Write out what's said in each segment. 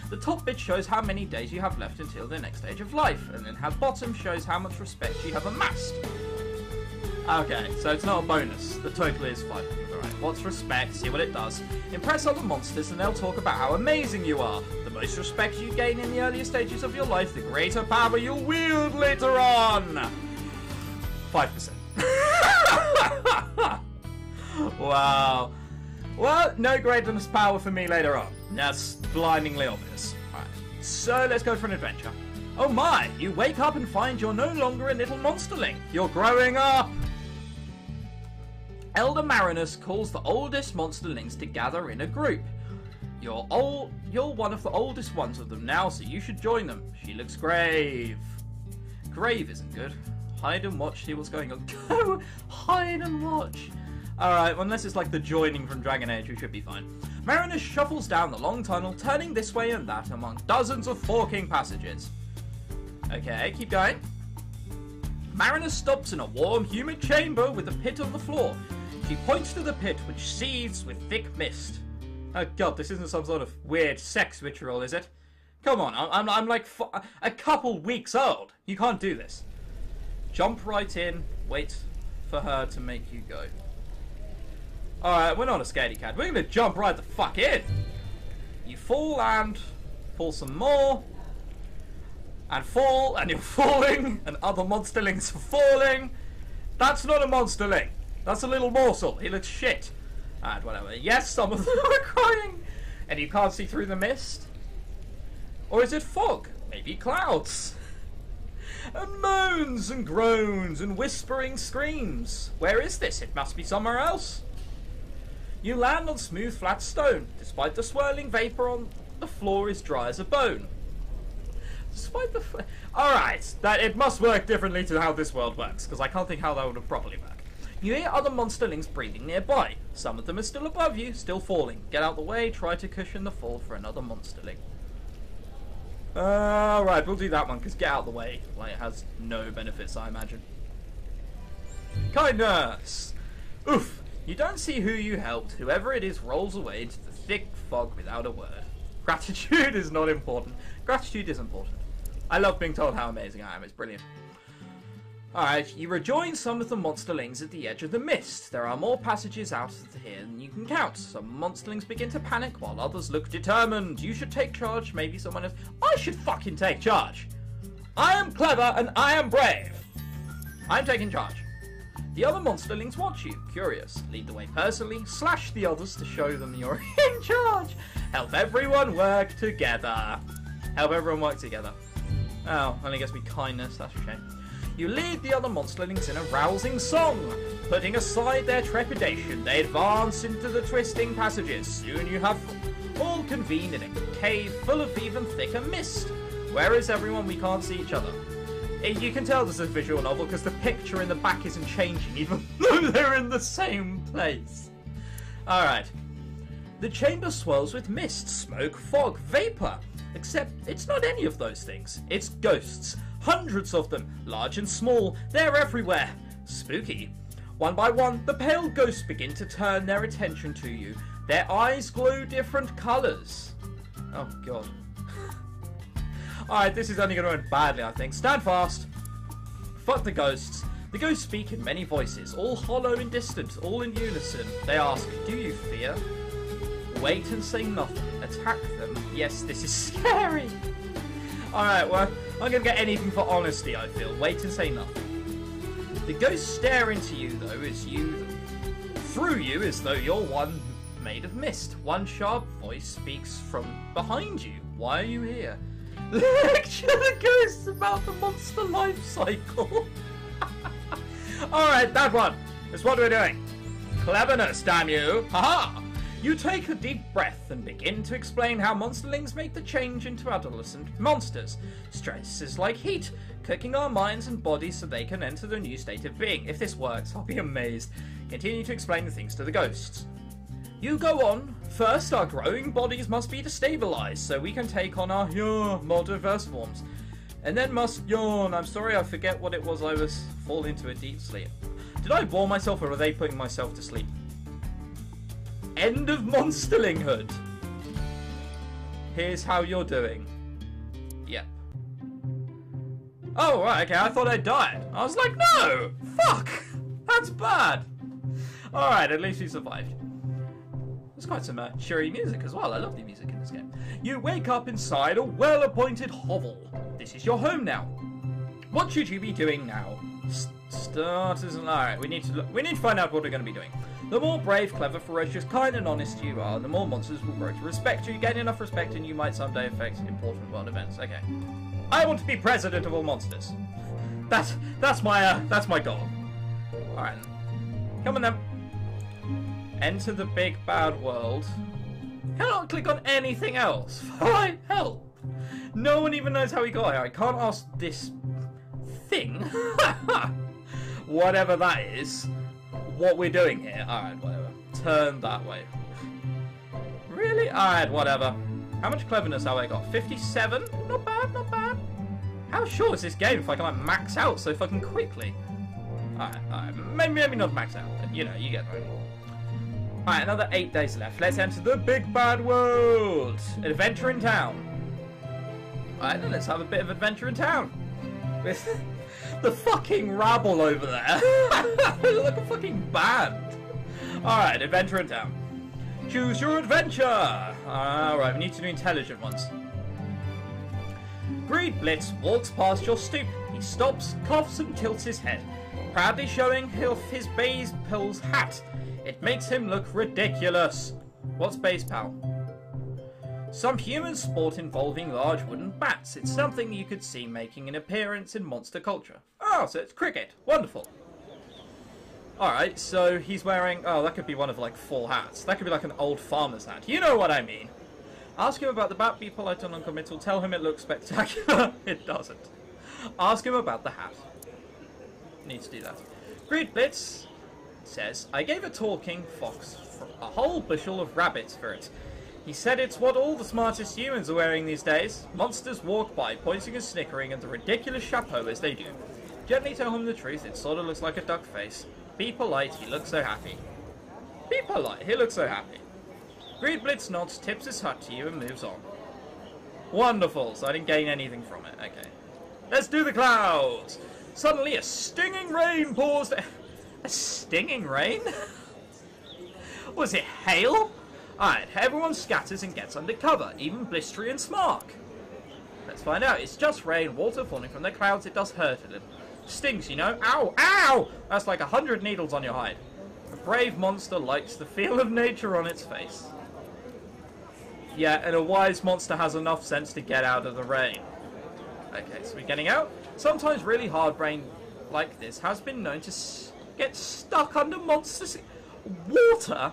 The top bit shows how many days you have left until the next stage of life, and then how bottom shows how much respect you have amassed. Okay, so it's not a bonus. The total is 500. Alright, what's respect? See what it does. Impress other monsters and they'll talk about how amazing you are. The most respect you gain in the earlier stages of your life, the greater power you'll wield later on. 5%. Wow. Well, no greatness power for me later on. That's blindingly obvious. Alright, so let's go for an adventure. Oh my, you wake up and find you're no longer a little monsterling. You're growing up. Elder Marinus calls the oldest monsterlings to gather in a group. You're one of the oldest ones of them now, so you should join them. She looks grave. Grave isn't good. Hide and watch, see what's going on. Go! Hide and watch! Alright, unless it's like the joining from Dragon Age, we should be fine. Marinus shuffles down the long tunnel, turning this way and that among dozens of forking passages. Okay, keep going. Marinus stops in a warm, humid chamber with a pit on the floor. She points to the pit, which seethes with thick mist. Oh god, this isn't some sort of weird sex ritual, is it? Come on, I'm like a couple weeks old. You can't do this. Jump right in, wait for her to make you go. Alright, we're not a scaredy cat. We're gonna jump right the fuck in. You fall and fall some more. And fall, and you're falling, and other monsterlings are falling. That's not a monsterling. That's a little morsel. He looks shit. And whatever. Yes, some of them are crying. And you can't see through the mist. Or is it fog? Maybe clouds. And moans and groans and whispering screams. Where is this? It must be somewhere else. You land on smooth, flat stone. Despite the swirling vapor on the floor is dry as a bone. Despite the... Alright, that it must work differently to how this world works, because I can't think how that would have properly worked. You hear other monsterlings breathing nearby. Some of them are still above you, still falling. Get out the way, try to cushion the fall for another monsterling. Alright, we'll do that one, because get out the way. Like, it has no benefits, I imagine. Kindness! Oof! You don't see who you helped. Whoever it is rolls away into the thick fog without a word. Gratitude is not important. Gratitude is important. I love being told how amazing I am. It's brilliant. Alright, you rejoin some of the monsterlings at the edge of the mist. There are more passages out of here than you can count. Some monsterlings begin to panic while others look determined. You should take charge. Maybe someone else... I should fucking take charge. I am clever and I am brave. I'm taking charge. The other monsterlings watch you, curious. Lead the way personally, slash the others to show them you're in charge. Help everyone work together. Help everyone work together. Oh, only gets me kindness, that's a shame. You lead the other monsterlings in a rousing song. Putting aside their trepidation, they advance into the twisting passages. Soon you have all convened in a cave full of even thicker mist. Where is everyone? We can't see each other. You can tell this is a visual novel because the picture in the back isn't changing even though they're in the same place. Alright. The chamber swirls with mist, smoke, fog, vapor. Except it's not any of those things. It's ghosts. Hundreds of them, large and small. They're everywhere. Spooky. One by one, the pale ghosts begin to turn their attention to you. Their eyes glow different colours. Oh god. Alright, this is only going to end badly, I think. Stand fast. Fuck the ghosts. The ghosts speak in many voices, all hollow and distant, all in unison. They ask, do you fear? Wait and say nothing. Attack them. Yes, this is scary. Alright, well, I'm going to get anything for honesty, I feel. Wait and say nothing. The ghosts stare into you, though, through you, as though you're one made of mist. One sharp voice speaks from behind you. Why are you here? Lecture the ghosts about the monster life cycle. Alright, that one. That's what we're doing. Cleverness, damn you. Haha! You take a deep breath and begin to explain how monsterlings make the change into adolescent monsters. Stress is like heat, cooking our minds and bodies so they can enter the new state of being. If this works, I'll be amazed. Continue to explain the things to the ghosts. You go on. First, our growing bodies must be destabilized so we can take on our more diverse forms. And then must yawn. I'm sorry, I forget what it was. I was fall into a deep sleep. Did I bore myself or are they putting myself to sleep? End of monsterlinghood. Here's how you're doing. Yep. Oh, right, okay, I thought I died. I was like, no! Fuck! That's bad! Alright, at least we survived. There's quite some cheery music as well. I love the music in this game. You wake up inside a well-appointed hovel. This is your home now. What should you be doing now? Starters and... Alright, we need to find out what we're going to be doing. The more brave, clever, ferocious, kind and honest you are, the more monsters will grow to respect you. You gain enough respect and you might someday affect important world events. Okay. I want to be president of all monsters. That's my goal. Alright. Come on then. Enter the big bad world. Cannot click on anything else. Why? Help. No one even knows how he got here. I can't ask this thing. Whatever that is. What we're doing here. Alright, whatever. Turn that way. Really? Alright, whatever. How much cleverness have I got? 57? Not bad, not bad. How short is this game if I can like max out so fucking quickly? Alright. Maybe not max out, but you know, you get the idea. Alright, another 8 days left. Let's enter the big bad world. Adventure in town. Alright, then let's have a bit of adventure in town. With the fucking rabble over there. They look like a fucking band. Alright, adventure in town. Choose your adventure. Alright, we need to do intelligent ones. Greed Blitz walks past your stoop. He stops, coughs and tilts his head, proudly showing off his base pals hat. It makes him look ridiculous. What's base pal? Some human sport involving large wooden bats. It's something you could see making an appearance in monster culture. Oh, so it's cricket. Wonderful. Alright, so he's wearing... Oh, that could be one of like 4 hats. That could be like an old farmer's hat. You know what I mean. Ask him about the bat, be polite and non-committal. Tell him it looks spectacular. It doesn't. Ask him about the hat. Need to do that. Greed Blitz says, I gave a talking fox a whole bushel of rabbits for it. He said it's what all the smartest humans are wearing these days. Monsters walk by, pointing and snickering at the ridiculous chapeau as they do. Gently tell him the truth, it sort of looks like a duck face. Be polite, he looks so happy. Be polite, he looks so happy. Greed Blitz nods, tips his hat to you and moves on. Wonderful, so I didn't gain anything from it. Okay. Let's do the clouds! Suddenly a stinging rain pours down. A stinging rain? Was it hail? Alright, everyone scatters and gets under cover, even Blistery and Smark. Let's find out. It's just rain, water falling from the clouds. It does hurt a little. Stings, you know. Ow! Ow! That's like 100 needles on your hide. A brave monster likes the feel of nature on its face. Yeah, and a wise monster has enough sense to get out of the rain. Okay, so we're getting out. Sometimes really hard rain like this has been known to get stuck under monsters' water.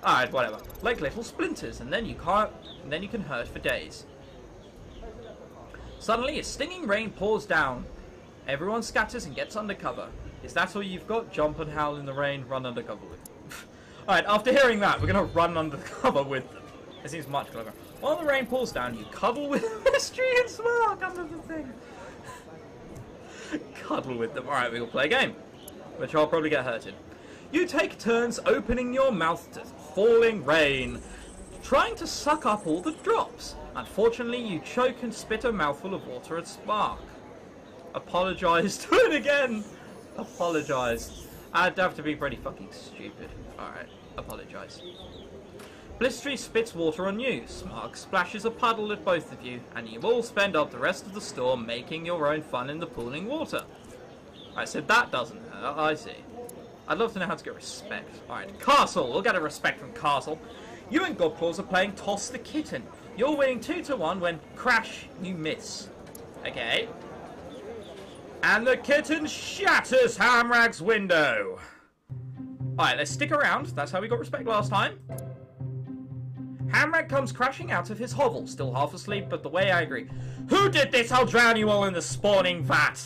Alright, whatever. Like little splinters, and then you can hurt for days. Suddenly, a stinging rain pours down. Everyone scatters and gets under cover. Is that all you've got? Jump and howl in the rain, run under cover with them. Alright, after hearing that, we're going to run under cover with them. It seems much clever. While the rain pours down, you cuddle with Mystery and Smark under the thing. Cuddle with them. Alright, we'll play a game, which I'll probably get hurt in. You take turns opening your mouth to falling rain, trying to suck up all the drops. Unfortunately, you choke and spit a mouthful of water at Spark. Apologise. Do it again. Apologise. I'd have to be pretty fucking stupid. Alright, apologise. Blistery spits water on you. Smark splashes a puddle at both of you, and you all spend up the rest of the storm making your own fun in the pooling water. I said that doesn't hurt. I see. I'd love to know how to get respect. Alright, Castle. We'll get a respect from Castle. You and Godpaws are playing Toss the Kitten. You're winning 2-1 when, crash, you miss. Okay. And the kitten shatters Hamrag's window. Alright, let's stick around. That's how we got respect last time. Hamrag comes crashing out of his hovel, still half asleep, but the way I agree. Who did this? I'll drown you all in the spawning vat.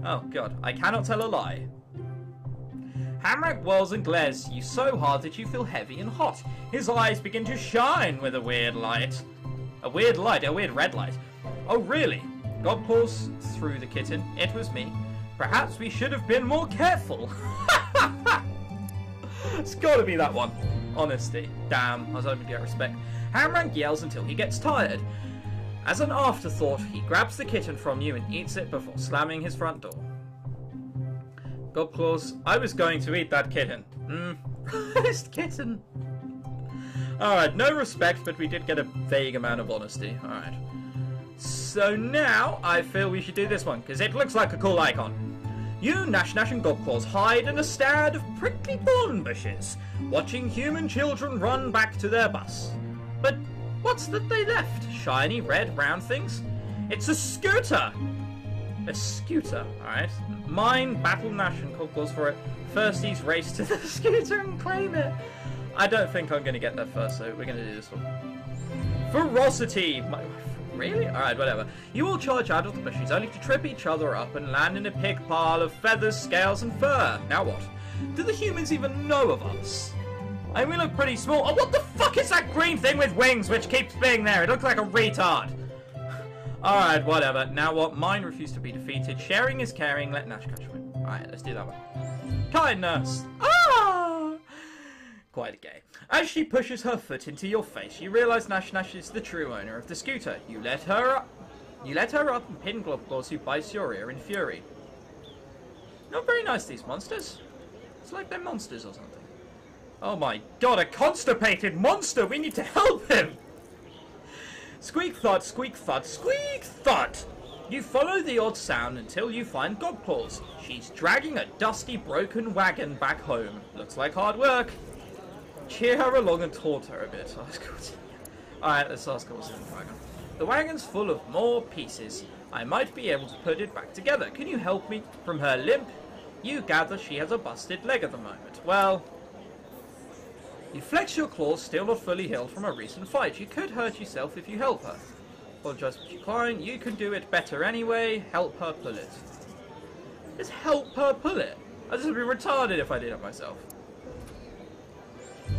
Oh, God. I cannot tell a lie. Hamrag whirls and glares you so hard that you feel heavy and hot. His eyes begin to shine with a weird light. A weird light? A weird red light. Oh, really? God paws through the kitten. It was me. Perhaps we should have been more careful. It's gotta be that one. Honesty. Damn, I was hoping to get respect. Hamrag yells until he gets tired. As an afterthought, he grabs the kitten from you and eats it before slamming his front door. Gobclaws, I was going to eat that kitten. Roast kitten. Alright, no respect, but we did get a vague amount of honesty. Alright. So now, I feel we should do this one, because it looks like a cool icon. You, Nash Nash and Gobclaws, hide in a stand of prickly thorn bushes, watching human children run back to their bus. But what's that they left? Shiny red round things? It's a scooter! A scooter, alright. Mine, Battle Nash and Gobclaws for it. Firsties race to the scooter and claim it. I don't think I'm going to get there first, so we're going to do this one. Ferocity! Really? Alright, whatever. You all charge out of the bushes only to trip each other up and land in a pig pile of feathers, scales and fur. Now what? Do the humans even know of us? I mean, we look pretty small. Oh, what the fuck is that green thing with wings which keeps being there? It looks like a retard. Alright, whatever. Now what? Mine refused to be defeated. Sharing is caring. Let Nash catch win. Alright, let's do that one. Kindness. Ah! Quite gay. As she pushes her foot into your face, you realise Nash Nash is the true owner of the scooter. You let her up and pin Gobclaws, who bites your ear in fury. Not very nice, these monsters. It's like they're monsters or something. Oh my god, a constipated monster! We need to help him! Squeak thud, squeak thud, squeak thud! You follow the odd sound until you find Gobclaws. She's dragging a dusty, broken wagon back home. Looks like hard work. Cheer her along and taunt her a bit. Alright, let's ask her what's in the wagon. The wagon's full of more pieces. I might be able to put it back together. Can you help me? From her limp, you gather she has a busted leg at the moment. Well, you flex your claws, still not fully healed from a recent fight. You could hurt yourself if you help her. Apologize but decline. You can do it better anyway. Help her pull it. Just help her pull it. I'd just be retarded if I did it myself.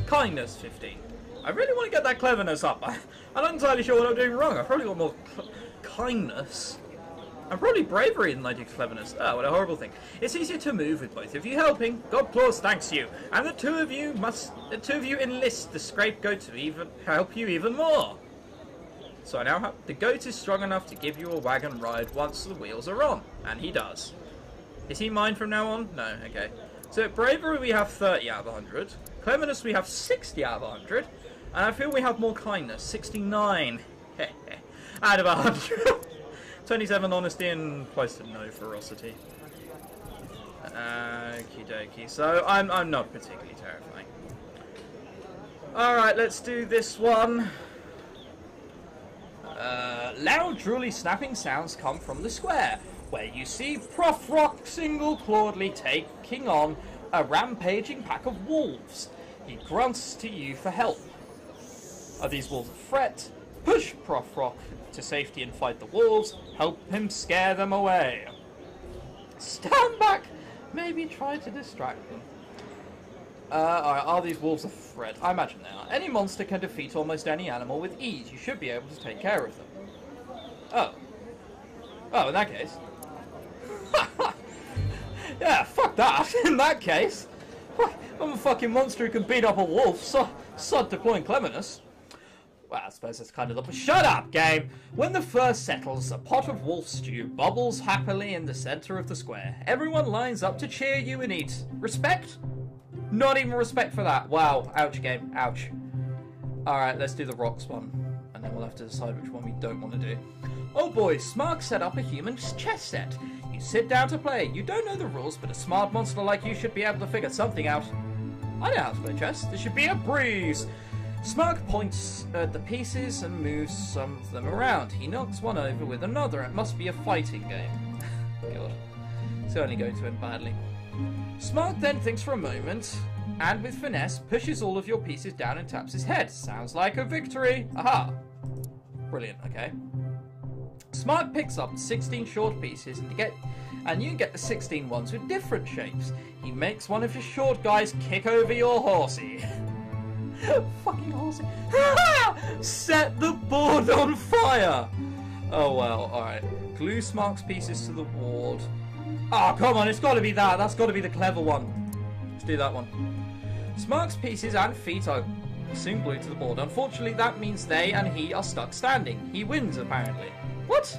Kindness 15. I really want to get that cleverness up. I'm not entirely sure what I'm doing wrong. I've probably got more kindness. I'm probably bravery than I do cleverness. Oh, what a horrible thing. It's easier to move with both of you helping. Gobclaws thanks you. And the two of you enlist the scrape goat to help you even more. So I now have the goat is strong enough to give you a wagon ride once the wheels are on. And he does. Is he mine from now on? No, okay. So bravery we have 30 out of 100. Cleverness we have 60 out of 100. And I feel we have more kindness, 69 out of 100. 27 honesty and close to no ferocity. Okie dokie. So I'm not particularly terrifying. Alright, let's do this one. Loud, drooly, snapping sounds come from the square, where you see Prof Rock single-clawedly taking on a rampaging pack of wolves. He grunts to you for help. Are these wolves a threat? Push Prof Rock to safety and fight the wolves. Help him scare them away. Stand back. Maybe try to distract them. Alright, are these wolves a threat? I imagine they are. Any monster can defeat almost any animal with ease. You should be able to take care of them. Oh. Oh, in that case. Yeah, fuck that. In that case. I'm a fucking monster who can beat up a wolf. Sod deploying cleverness. Well, I suppose that's kind of the... Shut up, game! When the fur settles, a pot of wolf stew bubbles happily in the center of the square. Everyone lines up to cheer you and eat. Respect? Not even respect for that. Wow. Ouch, game. Ouch. Alright, let's do the rocks one. And then we'll have to decide which one we don't want to do. Oh boy, Smark set up a human chess set. You sit down to play. You don't know the rules, but a smart monster like you should be able to figure something out. I know how to play chess. This should be a breeze. Smark points at the pieces and moves some of them around. He knocks one over with another. It must be a fighting game. God. It's only going to end badly. Smark then thinks for a moment, and with finesse, pushes all of your pieces down and taps his head. Sounds like a victory. Aha. Brilliant, okay. Smark picks up 16 short pieces and you get the 16 ones with different shapes. He makes one of your short guys kick over your horsey. Fucking horsey. Set the board on fire! Oh well, alright. Glue Smark's pieces to the board. Oh, come on, it's got to be that. That's got to be the clever one. Let's do that one. Smark's pieces and feet are soon glued to the board. Unfortunately, that means they and he are stuck standing. He wins, apparently. What?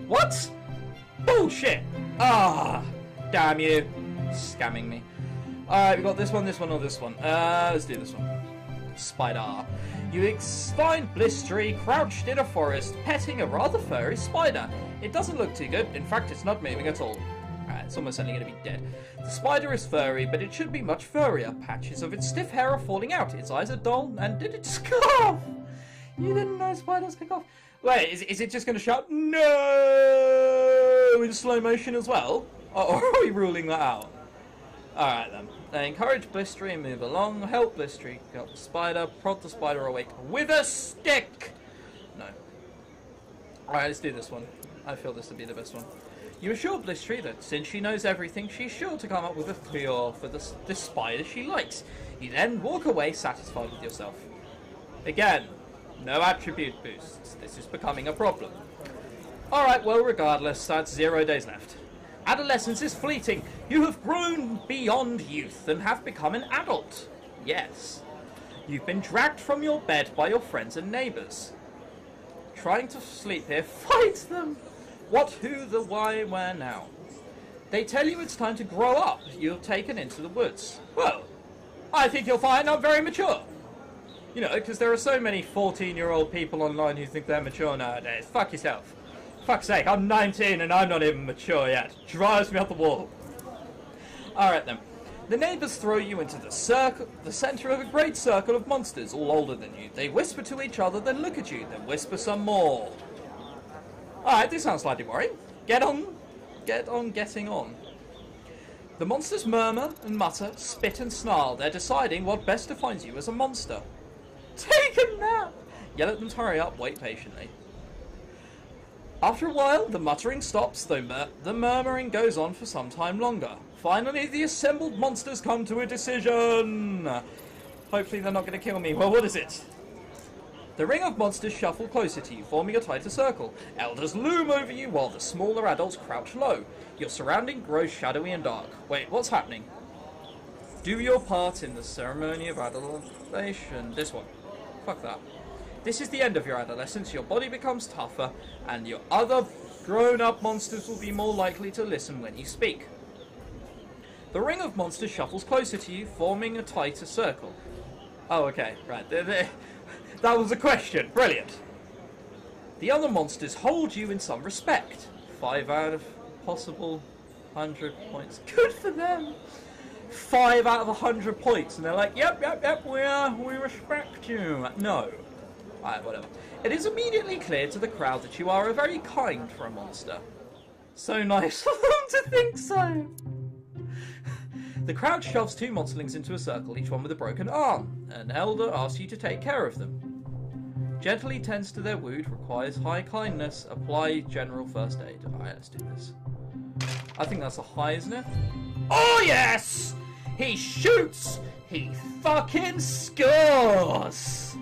What? Bullshit! Ah, damn you. Scamming me. Alright, we got this one, or this one. Let's do this one. Spider. You find Blistery crouched in a forest, petting a rather furry spider. It doesn't look too good. In fact, it's not moving at all. Alright, it's almost certainly going to be dead. The spider is furry, but it should be much furrier. Patches of its stiff hair are falling out. Its eyes are dull, and did it just cough? You didn't know spiders can cough. Wait, is it just going to shout no in slow motion as well? Or are we ruling that out? Alright then. Encourage Blistery and move along. Help Blistery help the spider. Prod the spider awake with a stick! No. Alright, let's do this one. I feel this to be the best one. You assure Blistery that since she knows everything, she's sure to come up with a cure for this spider she likes. You then walk away satisfied with yourself. Again, no attribute boosts. This is becoming a problem. Alright, well regardless, that's 0 days left. Adolescence is fleeting. You have grown beyond youth and have become an adult. Yes. You've been dragged from your bed by your friends and neighbours. Trying to sleep here, fight them! What, who, the why, where now? They tell you it's time to grow up. You're taken into the woods. Well, I think you'll find I'm very mature. You know, because there are so many 14-year-old people online who think they're mature nowadays. Fuck yourself. Fuck's sake, I'm 19 and I'm not even mature yet. Drives me up the wall. Alright then. The neighbours throw you into the centre of a great circle of monsters, all older than you. They whisper to each other, then look at you, then whisper some more. Alright, this sounds slightly worrying. Get on getting on. The monsters murmur and mutter, spit and snarl. They're deciding what best defines you as a monster. Take a nap! Yell at them to hurry up, wait patiently. After a while, the muttering stops, though the murmuring goes on for some time longer. Finally, the assembled monsters come to a decision. Hopefully they're not going to kill me. Well, what is it? The ring of monsters shuffle closer to you, forming a tighter circle. Elders loom over you while the smaller adults crouch low. Your surrounding grows shadowy and dark. Wait, what's happening? Do your part in the ceremony of adulation. This one. Fuck that. This is the end of your adolescence, your body becomes tougher, and your other grown-up monsters will be more likely to listen when you speak. The ring of monsters shuffles closer to you, forming a tighter circle. Oh, okay, right. That was a question. Brilliant. The other monsters hold you in some respect. 5 out of possible 100 points. Good for them! 5 out of 100 points, and they're like, yep, we respect you. No. Alright, whatever. It is immediately clear to the crowd that you are very kind for a monster. So nice of them to think so. The crowd shoves 2 monsterlings into a circle, each one with a broken arm. An elder asks you to take care of them. Gently tends to their wound, requires high kindness, apply general first aid. Alright, let's do this. I think that's a high, isn't it? Oh yes! He shoots! He fucking scores!